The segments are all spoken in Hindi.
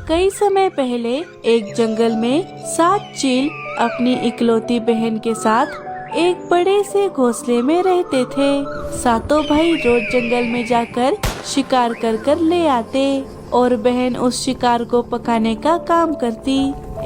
कई समय पहले एक जंगल में 7 चील अपनी इकलौती बहन के साथ एक बड़े से घोंसले में रहते थे। सातों भाई रोज जंगल में जाकर शिकार कर कर ले आते और बहन उस शिकार को पकाने का काम करती।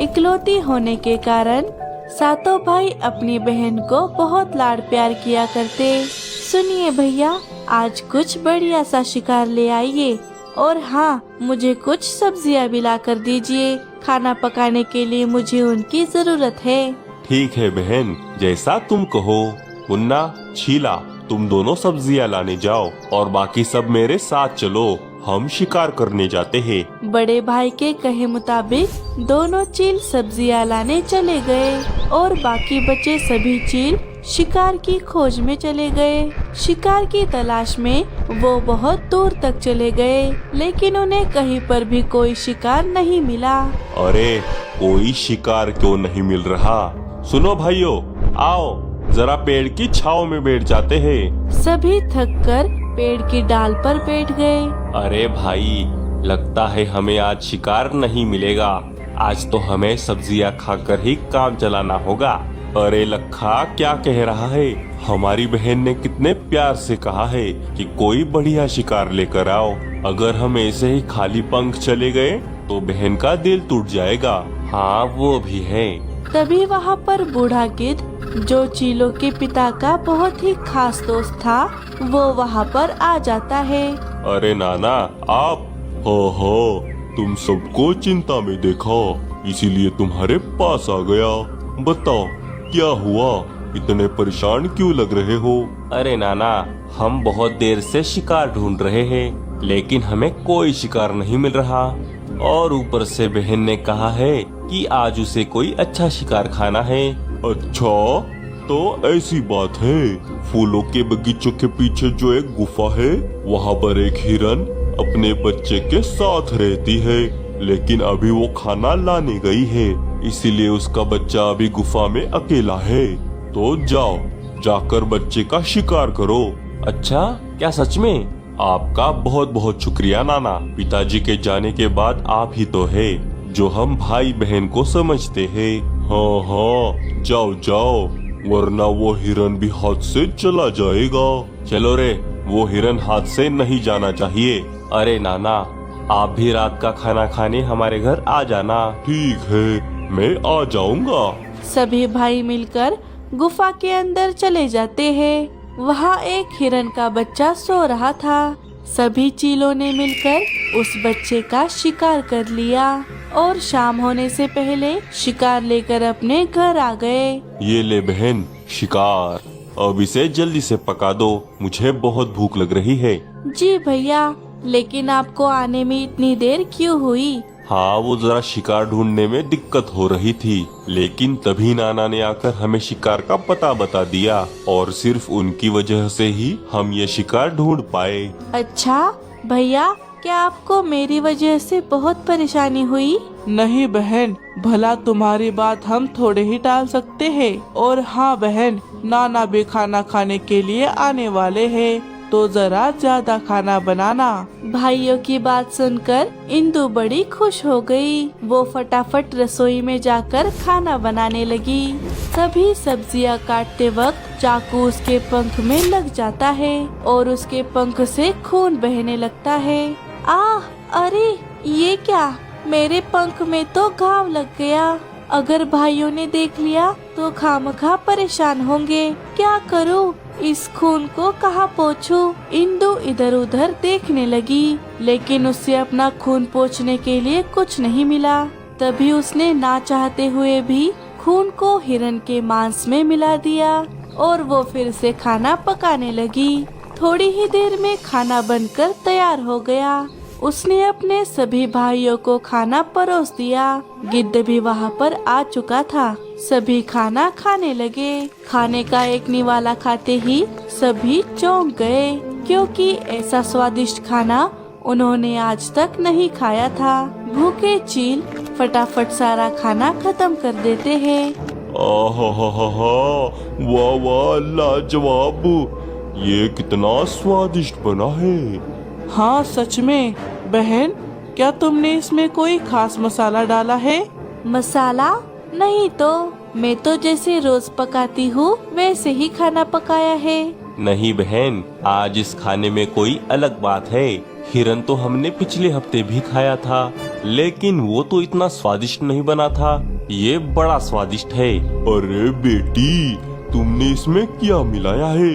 इकलौती होने के कारण सातों भाई अपनी बहन को बहुत लाड प्यार किया करते। सुनिए भैया, आज कुछ बढ़िया सा शिकार ले आइए और हाँ, मुझे कुछ सब्जियाँ भी ला कर दीजिए। खाना पकाने के लिए मुझे उनकी जरूरत है। ठीक है बहन, जैसा तुम कहो। मुन्ना, शीला, तुम दोनों सब्जियाँ लाने जाओ और बाकी सब मेरे साथ चलो, हम शिकार करने जाते हैं। बड़े भाई के कहे मुताबिक दोनों चील सब्जियाँ लाने चले गए और बाकी बचे सभी चील शिकार की खोज में चले गए। शिकार की तलाश में वो बहुत दूर तक चले गए, लेकिन उन्हें कहीं पर भी कोई शिकार नहीं मिला। अरे, कोई शिकार क्यों नहीं मिल रहा? सुनो भाइयों, आओ जरा पेड़ की छाव में बैठ जाते हैं। सभी थक कर पेड़ की डाल पर बैठ गए। अरे भाई, लगता है हमें आज शिकार नहीं मिलेगा। आज तो हमें सब्जियां खाकर ही काम चलाना होगा। अरे लखा, क्या कह रहा है? हमारी बहन ने कितने प्यार से कहा है कि कोई बढ़िया शिकार लेकर आओ। अगर हम ऐसे ही खाली पंख चले गए तो बहन का दिल टूट जाएगा। हाँ, वो भी है। तभी वहाँ पर बूढ़ा गिद्ध, जो चीलों के पिता का बहुत ही खास दोस्त था, वो वहाँ पर आ जाता है। अरे नाना, आप हो, तुम सबको चिंता में देखा, इसीलिए तुम्हारे पास आ गया। बताओ क्या हुआ? इतने परेशान क्यों लग रहे हो? अरे नाना, हम बहुत देर से शिकार ढूंढ रहे हैं, लेकिन हमें कोई शिकार नहीं मिल रहा। और ऊपर से बहन ने कहा है कि आज उसे कोई अच्छा शिकार खाना है। अच्छा, तो ऐसी बात है। फूलों के बगीचों के पीछे जो एक गुफा है, वहाँ पर एक हिरन अपने बच्चे के साथ रहती है, लेकिन अभी वो खाना लाने गई है, इसीलिए उसका बच्चा अभी गुफा में अकेला है। तो जाओ, जाकर बच्चे का शिकार करो। अच्छा, क्या सच में? आपका बहुत बहुत शुक्रिया नाना। पिताजी के जाने के बाद आप ही तो है जो हम भाई बहन को समझते हैं। हाँ, जाओ जाओ, वरना वो हिरन भी हाथ से चला जाएगा। चलो रे, वो हिरन हाथ से नहीं जाना चाहिए। अरे नाना, आप भी रात का खाना खाने हमारे घर आ जाना। ठीक है, मैं आ जाऊंगा। सभी भाई मिलकर गुफा के अंदर चले जाते हैं। वहाँ एक हिरन का बच्चा सो रहा था। सभी चीलों ने मिलकर उस बच्चे का शिकार कर लिया और शाम होने से पहले शिकार लेकर अपने घर आ गए। ये ले बहन, शिकार। अब इसे जल्दी से पका दो, मुझे बहुत भूख लग रही है। जी भैया, लेकिन आपको आने में इतनी देर क्यों हुई? हाँ, वो जरा शिकार ढूंढने में दिक्कत हो रही थी, लेकिन तभी नाना ने आकर हमें शिकार का पता बता दिया और सिर्फ उनकी वजह से ही हम ये शिकार ढूंढ पाए। अच्छा भैया, क्या आपको मेरी वजह से बहुत परेशानी हुई? नहीं बहन, भला तुम्हारी बात हम थोड़े ही टाल सकते हैं। और हाँ बहन, नाना भी खाना खाने के लिए आने वाले हैं, तो जरा ज्यादा खाना बनाना। भाइयों की बात सुनकर इंदु बड़ी खुश हो गई। वो फटाफट रसोई में जाकर खाना बनाने लगी। सभी सब्जियां काटते वक्त चाकू उसके पंख में लग जाता है और उसके पंख से खून बहने लगता है। अरे ये क्या? मेरे पंख में तो घाव लग गया। अगर भाइयों ने देख लिया तो खामखा परेशान होंगे। क्या करूं? इस खून को कहाँ पोंछूं? इंदु इधर उधर देखने लगी, लेकिन उससे अपना खून पोंछने के लिए कुछ नहीं मिला। तभी उसने ना चाहते हुए भी खून को हिरन के मांस में मिला दिया और वो फिर से खाना पकाने लगी। थोड़ी ही देर में खाना बनकर तैयार हो गया। उसने अपने सभी भाइयों को खाना परोस दिया। गिद्ध भी वहाँ पर आ चुका था। सभी खाना खाने लगे। खाने का एक निवाला खाते ही सभी चौंक गए, क्योंकि ऐसा स्वादिष्ट खाना उन्होंने आज तक नहीं खाया था। भूखे चील फटाफट सारा खाना खत्म कर देते हैं। वाह वाह, लाजवाब! ये कितना स्वादिष्ट बना है। हाँ सच में बहन, क्या तुमने इसमें कोई खास मसाला डाला है? मसाला नहीं तो, मैं तो जैसे रोज पकाती हूँ वैसे ही खाना पकाया है। नहीं बहन, आज इस खाने में कोई अलग बात है। हिरन तो हमने पिछले हफ्ते भी खाया था, लेकिन वो तो इतना स्वादिष्ट नहीं बना था। ये बड़ा स्वादिष्ट है। अरे बेटी, तुमने इसमें क्या मिलाया है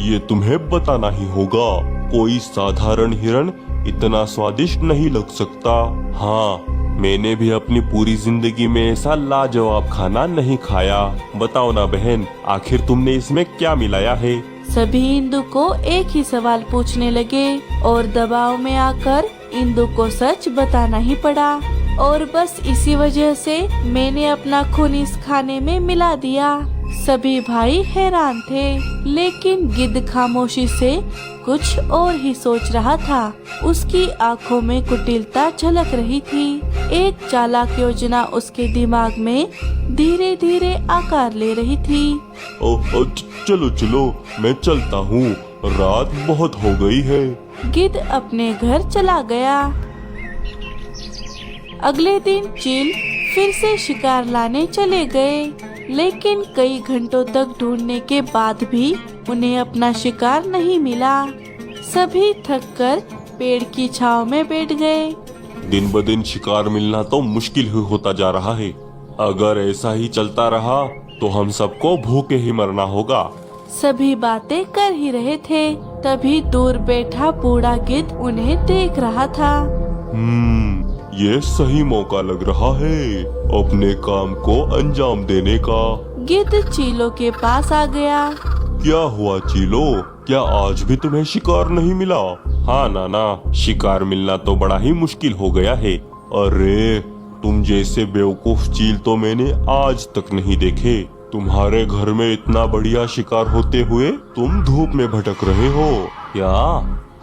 ये तुम्हें बताना ही होगा। कोई साधारण हिरन इतना स्वादिष्ट नहीं लग सकता। हाँ, मैंने भी अपनी पूरी जिंदगी में ऐसा लाजवाब खाना नहीं खाया। बताओ ना बहन, आखिर तुमने इसमें क्या मिलाया है? सभी इंदु को एक ही सवाल पूछने लगे और दबाव में आकर इंदु को सच बताना ही पड़ा। और बस इसी वजह से मैंने अपना खून इस खाने में मिला दिया। सभी भाई हैरान थे, लेकिन गिद्ध खामोशी से कुछ और ही सोच रहा था। उसकी आंखों में कुटिलता झलक रही थी। एक चालाक योजना उसके दिमाग में धीरे धीरे आकार ले रही थी। चलो चलो, मैं चलता हूँ, रात बहुत हो गई है। गिद्ध अपने घर चला गया। अगले दिन चील फिर से शिकार लाने चले गए, लेकिन कई घंटों तक ढूंढने के बाद भी उन्हें अपना शिकार नहीं मिला। सभी थककर पेड़ की छांव में बैठ गए। दिन ब दिन शिकार मिलना तो मुश्किल ही होता जा रहा है। अगर ऐसा ही चलता रहा तो हम सबको भूखे ही मरना होगा। सभी बातें कर ही रहे थे, तभी दूर बैठा बूढ़ा गिद्ध उन्हें देख रहा था। ये सही मौका लग रहा है अपने काम को अंजाम देने का। गिद्ध चीलों के पास आ गया। क्या हुआ चीलो, क्या आज भी तुम्हें शिकार नहीं मिला? हाँ नाना, शिकार मिलना तो बड़ा ही मुश्किल हो गया है। अरे, तुम जैसे बेवकूफ चील तो मैंने आज तक नहीं देखे। तुम्हारे घर में इतना बढ़िया शिकार होते हुए तुम धूप में भटक रहे हो। क्या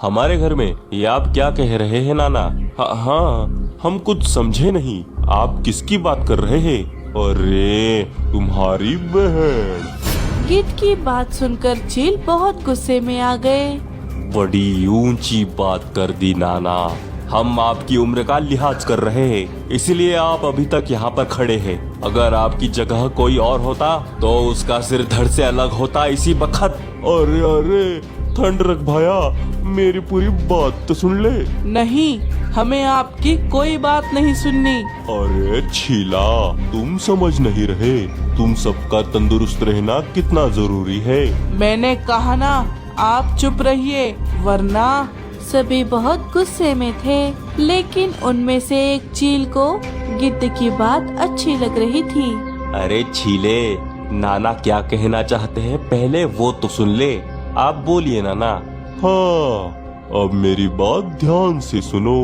हमारे घर में? ये आप क्या कह रहे हैं नाना? हाँ, हम कुछ समझे नहीं। आप किसकी बात कर रहे हैं? अरे, तुम्हारी बहन। गिद्ध की बात सुनकर चील बहुत गुस्से में आ गए। बड़ी ऊंची बात कर दी नाना। हम आपकी उम्र का लिहाज कर रहे हैं, इसलिए आप अभी तक यहाँ पर खड़े हैं। अगर आपकी जगह कोई और होता तो उसका सिर धड़ से अलग होता इसी वक्त। अरे अरे, ठंड रख भाया, मेरी पूरी बात तो सुन ले। नहीं, हमें आपकी कोई बात नहीं सुननी। अरे छीला, तुम समझ नहीं रहे, तुम सबका तंदुरुस्त रहना कितना जरूरी है। मैंने कहा ना, आप चुप रहिए, वरना। सभी बहुत गुस्से में थे, लेकिन उनमें से एक चील को गिद्ध की बात अच्छी लग रही थी। अरे छीले, नाना क्या कहना चाहते हैं पहले वो तो सुन ले। आप बोलिए नाना। हाँ, अब मेरी बात ध्यान से सुनो।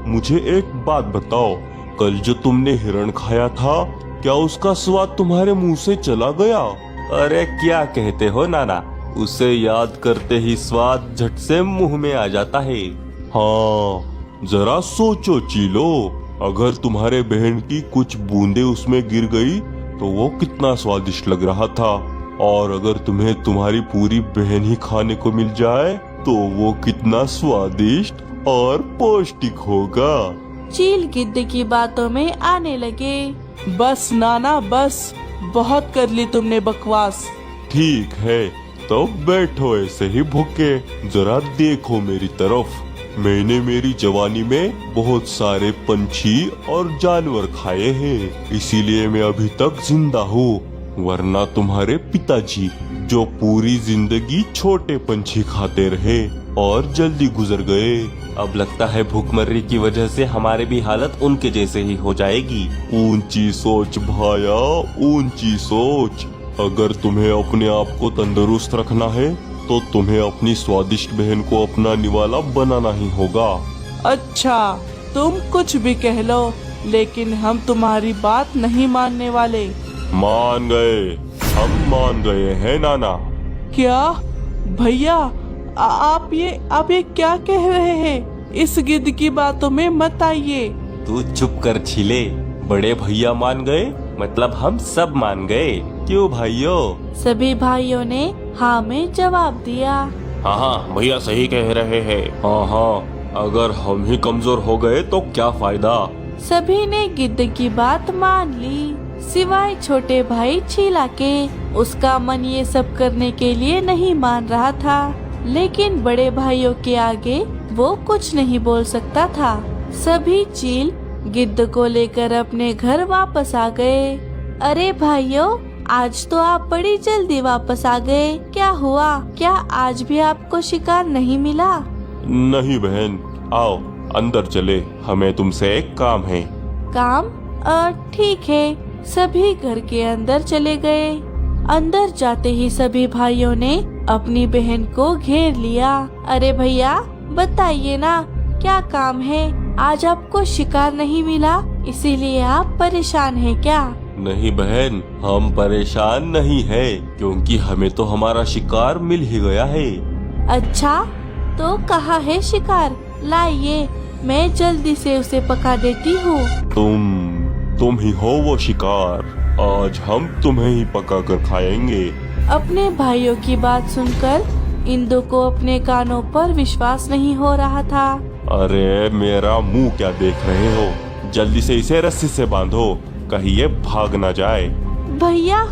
मुझे एक बात बताओ, कल जो तुमने हिरण खाया था, क्या उसका स्वाद तुम्हारे मुंह से चला गया? अरे क्या कहते हो नाना, उसे याद करते ही स्वाद झट से मुंह में आ जाता है। हाँ, जरा सोचो चीलो, अगर तुम्हारे बहन की कुछ बूंदे उसमें गिर गई तो वो कितना स्वादिष्ट लग रहा था, और अगर तुम्हें तुम्हारी पूरी बहन ही खाने को मिल जाए तो वो कितना स्वादिष्ट और पौष्टिक होगा। चील गिद्ध की बातों में आने लगे। बस नाना, बस, बहुत कर ली तुमने बकवास। ठीक है, तो बैठो ऐसे ही भूखे, जरा देखो मेरी तरफ। मैंने मेरी जवानी में बहुत सारे पंछी और जानवर खाए हैं, इसीलिए मैं अभी तक जिंदा हूँ। वरना तुम्हारे पिताजी, जो पूरी जिंदगी छोटे पंछी खाते रहे और जल्दी गुजर गए, अब लगता है भूखमरी की वजह से हमारे भी हालत उनके जैसे ही हो जाएगी। ऊंची सोच भाया, ऊंची सोच। अगर तुम्हें अपने आप को तंदुरुस्त रखना है तो तुम्हें अपनी स्वादिष्ट बहन को अपना निवाला बनाना ही होगा। अच्छा, तुम कुछ भी कह लो, लेकिन हम तुम्हारी बात नहीं मानने वाले। मान गए, हम मान गए हैं नाना। क्या भैया, आप ये क्या कह रहे हैं? इस गिद्ध की बातों में मत आइए। तू चुप कर छीले। बड़े भैया मान गए मतलब हम सब मान गए, क्यों भाइयों? सभी भाइयों ने हाँ में जवाब दिया। हाँ हाँ, भैया सही कह रहे हैं। हाँ हाँ, अगर हम ही कमजोर हो गए तो क्या फायदा। सभी ने गिद्ध की बात मान ली, सिवाय छोटे भाई चीला के। उसका मन ये सब करने के लिए नहीं मान रहा था, लेकिन बड़े भाइयों के आगे वो कुछ नहीं बोल सकता था। सभी चील गिद्ध को लेकर अपने घर वापस आ गए। अरे भाइयों, आज तो आप बड़ी जल्दी वापस आ गए। क्या हुआ? क्या आज भी आपको शिकार नहीं मिला? नहीं बहन, आओ अंदर चले, हमें तुमसे एक काम है। काम? ठीक है। सभी घर के अंदर चले गए। अंदर जाते ही सभी भाइयों ने अपनी बहन को घेर लिया। अरे भैया, बताइए ना, क्या काम है? आज आपको शिकार नहीं मिला, इसीलिए आप परेशान हैं क्या? नहीं बहन, हम परेशान नहीं है, क्योंकि हमें तो हमारा शिकार मिल ही गया है। अच्छा, तो कहाँ है शिकार? लाइए, मैं जल्दी से उसे पका देती हूँ। तुम ही हो वो शिकार। आज हम तुम्हें ही पका कर खाएंगे। अपने भाइयों की बात सुनकर इंदु को अपने कानों पर विश्वास नहीं हो रहा था। अरे मेरा मुंह क्या देख रहे हो? जल्दी से इसे रस्सी से बांधो, कहीं ये भाग ना जाए। भैया,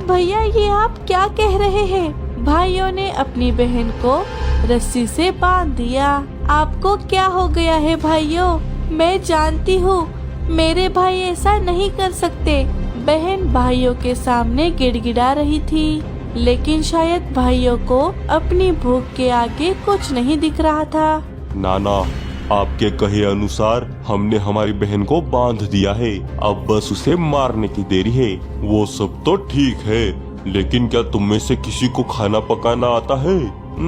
भैया, ये आप क्या कह रहे हैं? भाइयों ने अपनी बहन को रस्सी से बांध दिया। आपको क्या हो गया है भाइयों? मैं जानती हूँ मेरे भाई ऐसा नहीं कर सकते। बहन भाइयों के सामने गिड़गिड़ा रही थी, लेकिन शायद भाइयों को अपनी भूख के आगे कुछ नहीं दिख रहा था। नाना, आपके कहे अनुसार हमने हमारी बहन को बांध दिया है, अब बस उसे मारने की देरी है। वो सब तो ठीक है, लेकिन क्या तुम में से किसी को खाना पकाना आता है?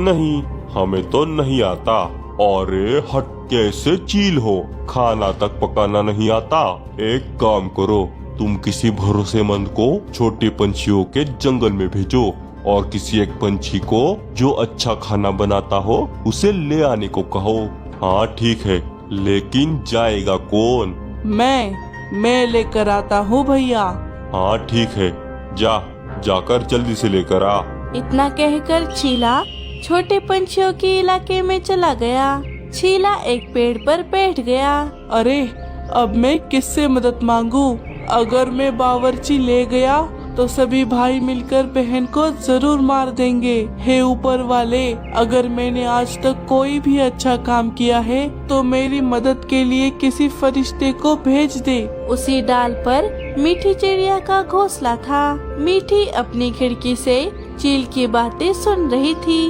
नहीं, हमें तो नहीं आता। अरे हट, कैसे चील हो, खाना तक पकाना नहीं आता? एक काम करो, तुम किसी भरोसेमंद को छोटे पंछियों के जंगल में भेजो और किसी एक पंछी को जो अच्छा खाना बनाता हो उसे ले आने को कहो। हाँ ठीक है, लेकिन जाएगा कौन? मैं लेकर आता हूँ भैया। हाँ ठीक है, जाकर जल्दी से लेकर आ। इतना कहकर चीला छोटे पंछियों के इलाके में चला गया। चीला एक पेड़ पर बैठ गया। अरे, अब मैं किससे मदद मांगू? अगर मैं बावर्ची ले गया तो सभी भाई मिलकर बहन को जरूर मार देंगे। हे ऊपर वाले, अगर मैंने आज तक कोई भी अच्छा काम किया है तो मेरी मदद के लिए किसी फरिश्ते को भेज दे। उसी डाल पर मीठी चिड़िया का घोंसला था। मीठी अपनी खिड़की से चील की बातें सुन रही थी।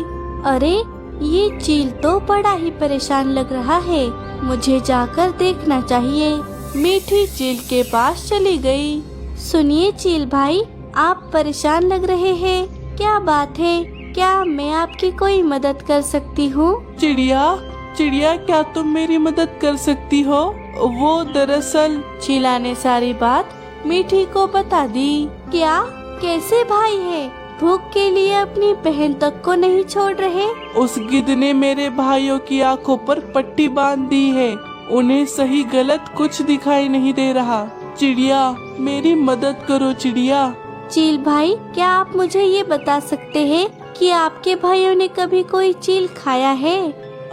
अरे, ये चील तो बड़ा ही परेशान लग रहा है, मुझे जाकर देखना चाहिए। मीठी चील के पास चली गई। सुनिए चील भाई, आप परेशान लग रहे हैं, क्या बात है? क्या मैं आपकी कोई मदद कर सकती हूँ? चिड़िया, क्या तुम मेरी मदद कर सकती हो? वो दरअसल। चीला ने सारी बात मीठी को बता दी। क्या? कैसे भाई है? भूख के लिए अपनी बहन तक को नहीं छोड़ रहे? उस गिद्ध ने मेरे भाइयों की आंखों पर पट्टी बांध दी है, उन्हें सही गलत कुछ दिखाई नहीं दे रहा। चिड़िया, मेरी मदद करो चिड़िया। चील भाई, क्या आप मुझे ये बता सकते हैं कि आपके भाइयों ने कभी कोई चील खाया है?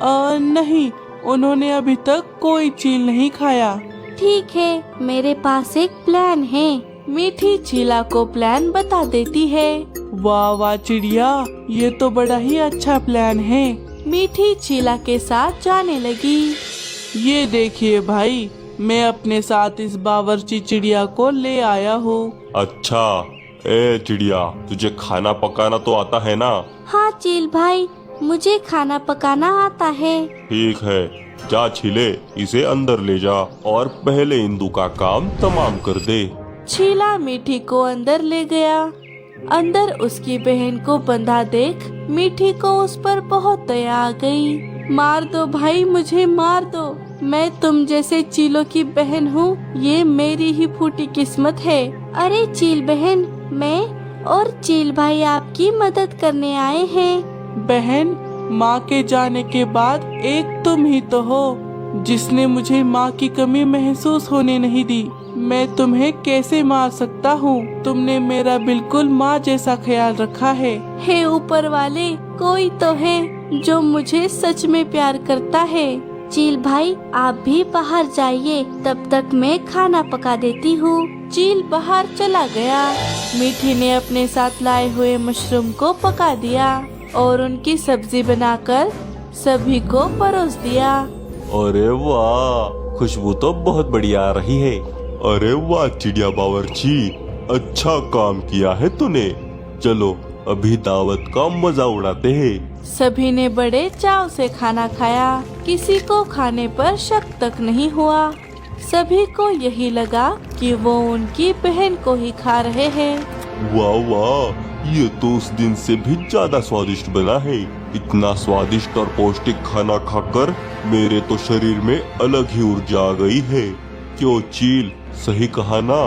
नहीं, उन्होंने अभी तक कोई चील नहीं खाया। ठीक है, मेरे पास एक प्लान है। मीठी चीला को प्लान बता देती है। वाह वाह चिड़िया, ये तो बड़ा ही अच्छा प्लान है। मीठी चीला के साथ जाने लगी। ये देखिए भाई, मैं अपने साथ इस बावर्ची चिड़िया को ले आया हूँ। अच्छा, ए चिड़िया, तुझे खाना पकाना तो आता है ना? हाँ चील भाई, मुझे खाना पकाना आता है। ठीक है, जा छिले, इसे अंदर ले जा और पहले इंदु का काम तमाम कर दे। चीला मीठी को अंदर ले गया। अंदर उसकी बहन को बंधा देख मीठी को उस पर बहुत दया आ गई। मार दो भाई, मुझे मार दो, मैं तुम जैसे चीलों की बहन हूँ, ये मेरी ही फूटी किस्मत है। अरे चील बहन, मैं और चील भाई आपकी मदद करने आए हैं। बहन, माँ के जाने के बाद एक तुम ही तो हो जिसने मुझे माँ की कमी महसूस होने नहीं दी। मैं तुम्हें कैसे मार सकता हूँ? तुमने मेरा बिल्कुल माँ जैसा ख्याल रखा है। हे ऊपर वाले, कोई तो है जो मुझे सच में प्यार करता है। चील भाई आप भी बाहर जाइए, तब तक मैं खाना पका देती हूँ। चील बाहर चला गया। मीठी ने अपने साथ लाए हुए मशरूम को पका दिया और उनकी सब्जी बनाकर सभी को परोस दिया। अरे वाह, खुशबू तो बहुत बढ़िया आ रही है। अरे वाह चिड़िया बावर्ची, अच्छा काम किया है तूने। चलो अभी दावत का मजा उड़ाते हैं। सभी ने बड़े चाव से खाना खाया। किसी को खाने पर शक तक नहीं हुआ। सभी को यही लगा कि वो उनकी बहन को ही खा रहे हैं। वाह वाह, ये तो उस दिन से भी ज्यादा स्वादिष्ट बना है। इतना स्वादिष्ट और पौष्टिक खाना खाकर मेरे तो शरीर में अलग ही ऊर्जा आ गई है। क्यों चील, सही कहा ना?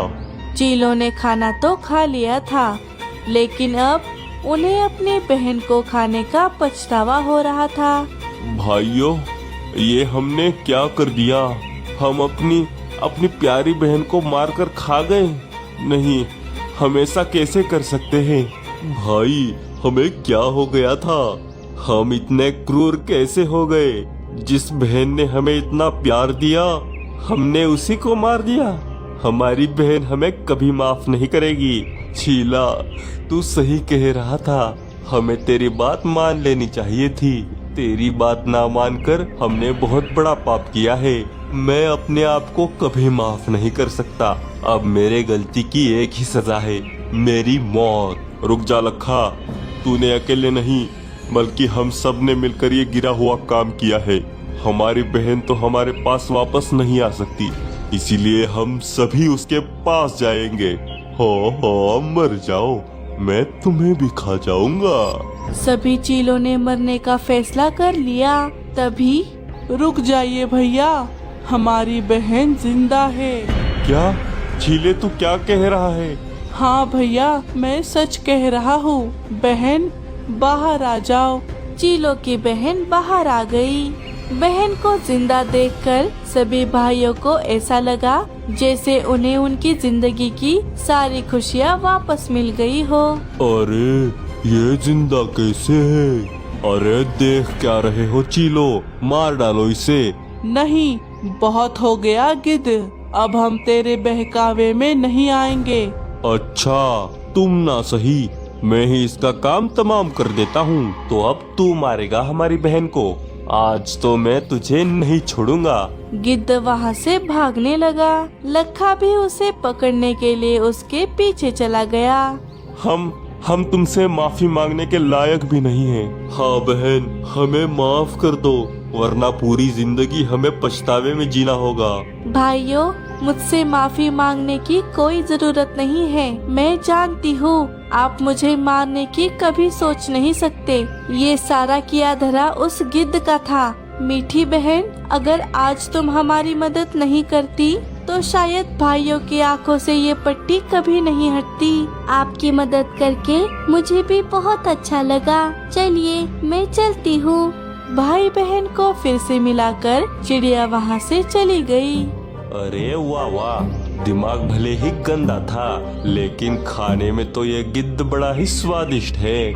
चीलों ने खाना तो खा लिया था, लेकिन अब उन्हें अपनी बहन को खाने का पछतावा हो रहा था। भाइयों, ये हमने क्या कर दिया? हम अपनी प्यारी बहन को मारकर खा गए। नहीं, हम ऐसा कैसे कर सकते हैं? भाई, हमें क्या हो गया था? हम इतने क्रूर कैसे हो गए? जिस बहन ने हमें इतना प्यार दिया, हमने उसी को मार दिया। हमारी बहन हमें कभी माफ नहीं करेगी। चीला, तू सही कह रहा था। हमें तेरी बात मान लेनी चाहिए थी। तेरी बात ना मानकर हमने बहुत बड़ा पाप किया है। मैं अपने आप को कभी माफ नहीं कर सकता। अब मेरे गलती की एक ही सजा है, मेरी मौत। रुक जा लखा, तूने अकेले नहीं बल्कि हम सब ने मिलकर ये गिरा हुआ काम किया है। हमारी बहन तो हमारे पास वापस नहीं आ सकती, इसीलिए हम सभी उसके पास जाएंगे। हो मर जाओ, मैं तुम्हें भी खा जाऊंगा। सभी चीलों ने मरने का फैसला कर लिया। तभी रुक जाइए भैया, हमारी बहन जिंदा है। क्या चीले, तू क्या कह रहा है? हाँ भैया, मैं सच कह रहा हूँ। बहन बाहर आ जाओ। चीलों की बहन बाहर आ गई। बहन को जिंदा देखकर सभी भाइयों को ऐसा लगा जैसे उन्हें उनकी जिंदगी की सारी खुशियाँ वापस मिल गई हो। अरे ये जिंदा कैसे है? अरे देख क्या रहे हो चीलो, मार डालो इसे। नहीं, बहुत हो गया गिद्ध, अब हम तेरे बहकावे में नहीं आएंगे। अच्छा, तुम ना सही, मैं ही इसका काम तमाम कर देता हूँ। तो अब तू मारेगा हमारी बहन को। आज तो मैं तुझे नहीं छोड़ूंगा। गिद्ध वहाँ से भागने लगा। लखा भी उसे पकड़ने के लिए उसके पीछे चला गया। हम तुमसे माफी मांगने के लायक भी नहीं हैं। हाँ बहन, हमें माफ कर दो, वरना पूरी जिंदगी हमें पछतावे में जीना होगा। भाइयों, मुझसे माफी मांगने की कोई जरूरत नहीं है। मैं जानती हूँ आप मुझे मारने की कभी सोच नहीं सकते। ये सारा किया धरा उस गिद्ध का था। मीठी बहन, अगर आज तुम हमारी मदद नहीं करती तो शायद भाइयों की आंखों से ये पट्टी कभी नहीं हटती। आपकी मदद करके मुझे भी बहुत अच्छा लगा। चलिए मैं चलती हूँ। भाई बहन को फिर से मिलाकर चिड़िया वहाँ से चली गई। अरे वाह वाह, दिमाग भले ही गंदा था, लेकिन खाने में तो ये गिद्ध बड़ा ही स्वादिष्ट है।